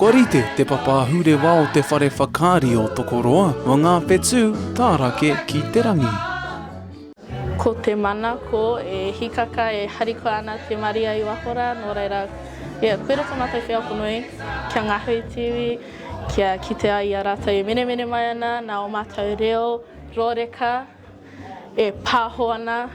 Ko rite te papa hure wā o te whare whakaari o Tokoroa, o ngā whetū tārake ki te rangi. Ko te mana ko e hikaka e hariko ana te maria I wahora, nō reira, koe roto mātai whia konui, kia ngā hui tiwi, kia kite ai a rātou e mene mai ana, nā o mātou reo, rōreka, e pāho ana.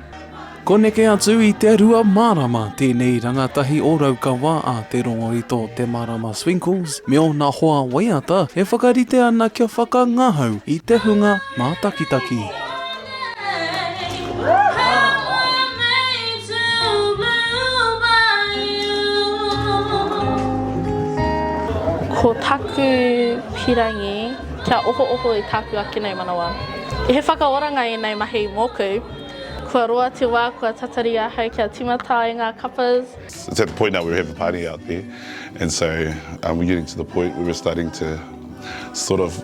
Ko neke atu I te rua marama, tēnei rangatahi o Raukawa a te rongorito te marama Swinkles, me o nā hoa waiata e whakarite ana kia whakangahau I te hunga mātakitaki. Ko taku pirangi, kia oho I taku ake nei manawa. E he whakaoranga I nei mahi mōku, kua roa te wā, kua tatari ahau kia timata I ngā kapas. It's at the point now we have a party out there, and so we're getting to the point where we're starting to sort of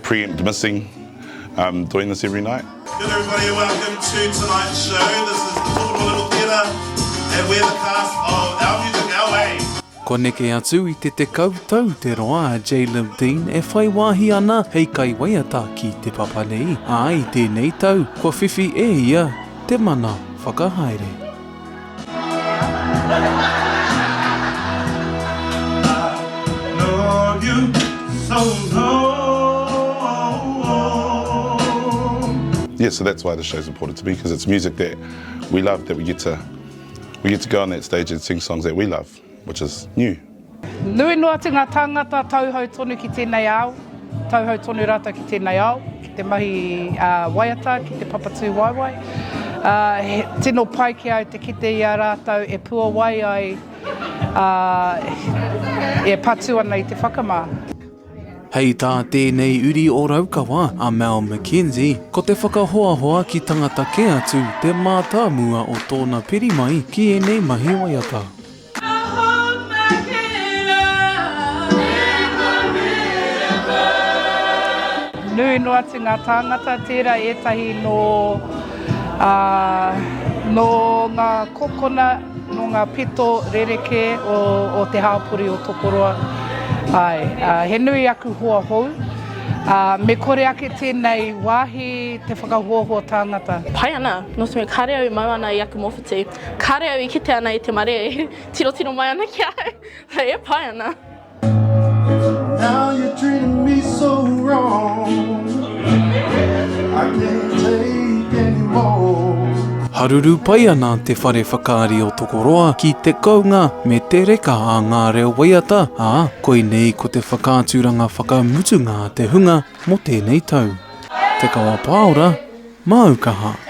preempt missing doing this every night. Good everybody, welcome to tonight's show. This is the Tokoroa Little Theatre, and we're the cast of Our Music, Our Way. Ko neke atu I te kautau te roa a J-Lib Dean e whai wāhi ana hei kai waiata ki te papa nei. Ai tēnei tau, kua whiwhi e ia te mana whakahaere. Yeah, so that's why the show's important to me, because it's music that we love, that we get to go on that stage and sing songs that we love, which is new. Nui noa te ngā tāngata tauhau tonu ki tēnei ao, tauhau tonu rata ki tēnei ao, ki te mahi waiata, ki te papatū waiwai. Tino pai ki au te kite I a rātou e pua wai ai e patu ana I te whakamā. Hei tā tēnei uri o Raukawa a Mel McKenzie, ko te whakahoahoa ki tangata ke atu te mātāmua o tōna pirimai ki e nei mahi waiata. Nui noa te ngā tāngata tērā etahi no ngā kokona, no ngā pito rereke o te hāpuri o Tokoroa. He nui aku hoa hou, me kore ake tēnei wāhi te whakahoahoa tāngata. Pai ana, no te me kare au I mau ana I aku mowhiti. Kare au I kite ana I te mare, tiro mai ana ki ai. Hei e pai ana. Now you're treating me so wrong, I can't take anymore. Haruru pai ana te whare whakaari o Tokoroa ki te kaunga me te reka a ngā reo waiata, koe nei ko te whakāturanga whakamutunga te hunga mo tēnei tau. Te Kawa Paora, Aukaha.